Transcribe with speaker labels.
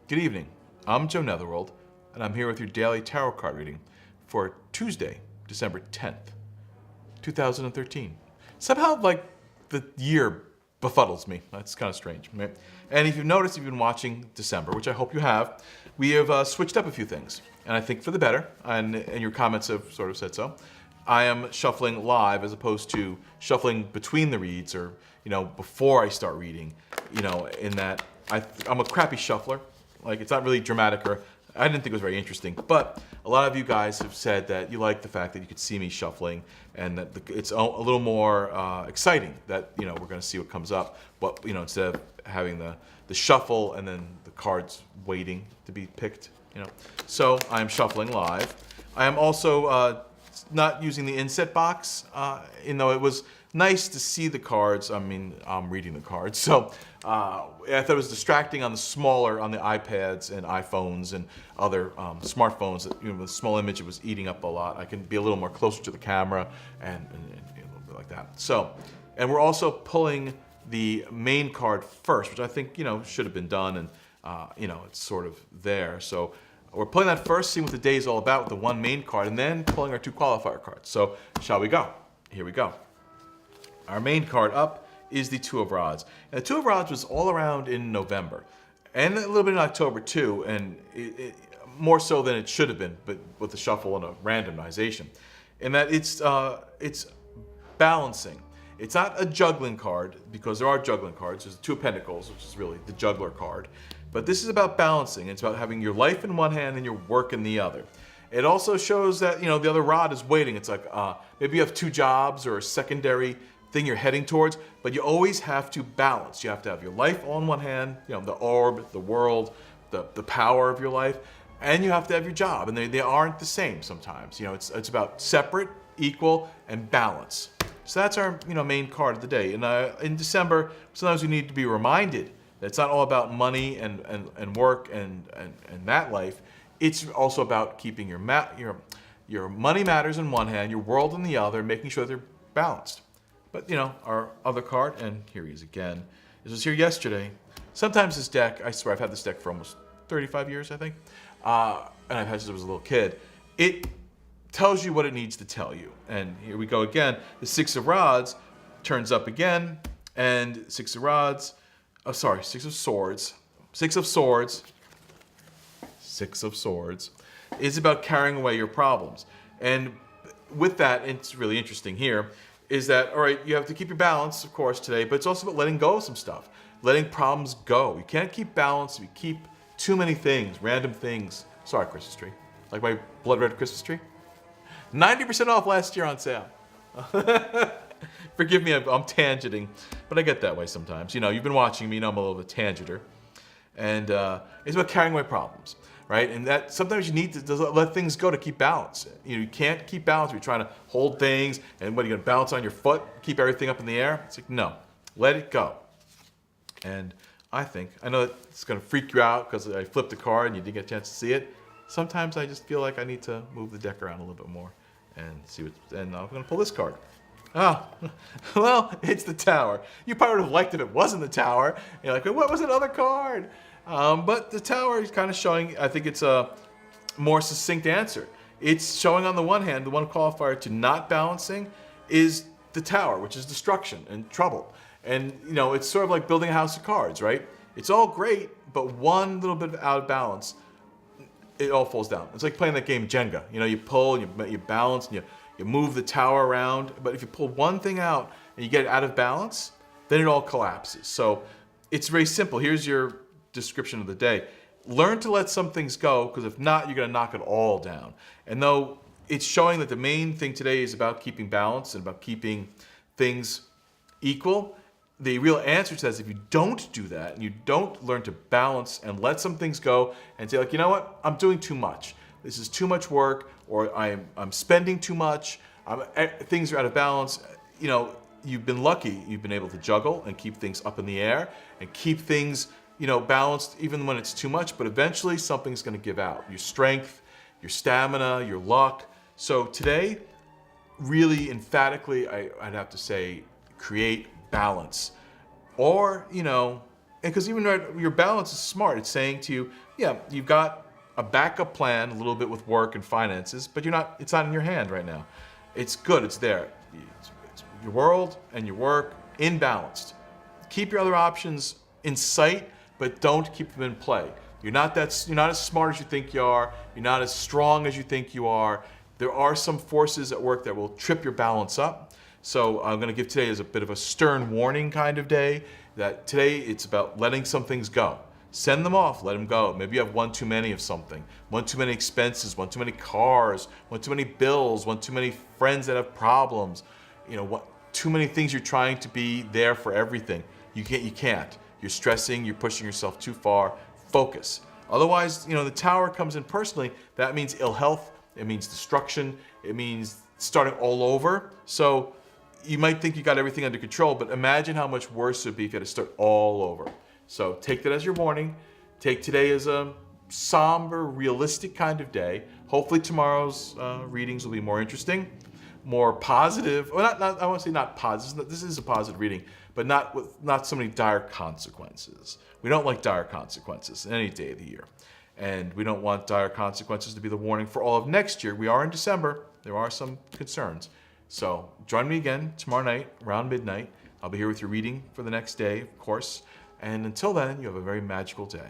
Speaker 1: Good evening. I'm Joe Netherworld, and I'm here with your daily tarot card reading for Tuesday, December 10th, 2013. Somehow, the year befuddles me. That's kind of strange, right? And if you've noticed, if you've been watching December, which I hope you have, we have switched up a few things, and I think for the better, and your comments have sort of said so. I am shuffling live as opposed to shuffling between the reads or, before I start reading, in that I'm a crappy shuffler. Like, it's not really dramatic, or I didn't think it was very interesting, but a lot of you guys have said that you like the fact that you could see me shuffling and that it's a little more exciting that, we're going to see what comes up, but, instead of having the shuffle and then the cards waiting to be picked, So I'm shuffling live. I am also not using the inset box, even though it was nice to see the cards. I mean, I'm reading the cards. So I thought it was distracting on the iPads and iPhones and other smartphones that, the small image, it was eating up a lot. I can be a little more closer to the camera and a little bit like that. So, and we're also pulling the main card first, which I think, should have been done, and, it's sort of there. So we're pulling that first, seeing what the day is all about with the one main card, and then pulling our two qualifier cards. So shall we go? Here we go. Our main card up is the Two of Rods. And the Two of Rods was all around in November, and a little bit in October too, and more so than it should have been, but with the shuffle and a randomization. In that it's balancing. It's not a juggling card, because there are juggling cards. There's the Two of Pentacles, which is really the juggler card. But this is about balancing. It's about having your life in one hand and your work in the other. It also shows that, the other rod is waiting. It's like maybe you have two jobs or a secondary thing you're heading towards, but you always have to balance. You have to have your life on one hand, the orb, the world, the power of your life, and you have to have your job. And they aren't the same sometimes. It's about separate, equal, and balance. So that's our main card of the day. And in December, sometimes we need to be reminded that it's not all about money and work and that life. It's also about keeping your money matters in one hand, your world in the other, making sure they're balanced. But our other card, and here he is again. This was here yesterday. Sometimes this deck, I swear I've had this deck for almost 35 years, I think. And I've had it since I was a little kid. It tells you what it needs to tell you. And here we go again. The Six of Rods turns up again, and Six of Swords. Six of Swords is about carrying away your problems. And with that, it's really interesting here, is that, all right, you have to keep your balance, of course, today, but it's also about letting go of some stuff, letting problems go. You can't keep balance if you keep too many things, random things. Sorry, Christmas tree. Like my blood red Christmas tree. 90% off last year on sale. Forgive me, I'm tangenting, but I get that way sometimes. You've been watching me, I'm a little bit tangenter. And it's about carrying away problems, right? And that sometimes you need to let things go to keep balance. You can't keep balance if you're trying to hold things, and what, are you going to balance on your foot, keep everything up in the air? It's like, no, let it go. And I know that it's going to freak you out because I flipped the card and you didn't get a chance to see it. Sometimes I just feel like I need to move the deck around a little bit more and see and I'm going to pull this card. Oh, well, it's the Tower. You probably would have liked it if it wasn't the Tower. You're like, what was another card? But the Tower is kind of showing, I think it's a more succinct answer. It's showing on the one hand, the one qualifier to not balancing is the Tower, which is destruction and trouble. And, it's sort of like building a house of cards, right? It's all great, but one little bit out of balance, it all falls down. It's like playing that game Jenga. You pull, and you balance, and you move the tower around, but if you pull one thing out and you get it out of balance, then it all collapses. So it's very simple. Here's your description of the day. Learn to let some things go, because if not, you're going to knock it all down. And though it's showing that the main thing today is about keeping balance and about keeping things equal, the real answer says if you don't do that and you don't learn to balance and let some things go and say, like, you know what, I'm doing too much. This is too much work, or I'm spending too much. Things are out of balance. You've been lucky. You've been able to juggle and keep things up in the air and keep things, balanced even when it's too much. But eventually something's going to give out. Your strength, your stamina, your luck. So today, really emphatically, I'd have to say, create balance. Or, because even right, your balance is smart. It's saying to you, yeah, you've got a backup plan a little bit with work and finances, but it's not in your hand right now. It's good, it's there. It's your world and your work imbalanced. Keep your other options in sight, but don't keep them in play. You're not as smart as you think you are. You're not as strong as you think you are. There are some forces at work that will trip your balance up. So I'm going to give today as a bit of a stern warning kind of day, that today it's about letting some things go. Send them off, let them go. Maybe you have one too many of something, one too many expenses, one too many cars, one too many bills, one too many friends that have problems. Too many things you're trying to be there for everything. You can't. You're stressing, you're pushing yourself too far. Focus. Otherwise, the tower comes in personally. That means ill health. It means destruction. It means starting all over. So you might think you got everything under control, but imagine how much worse it would be if you had to start all over. So take that as your warning. Take today as a somber, realistic kind of day. Hopefully tomorrow's readings will be more interesting, more positive. Well, not I want to say not positive. This is a positive reading, but not so many dire consequences. We don't like dire consequences any day of the year. And we don't want dire consequences to be the warning for all of next year. We are in December. There are some concerns. So join me again tomorrow night around midnight. I'll be here with your reading for the next day, of course. And until then, you have a very magical day.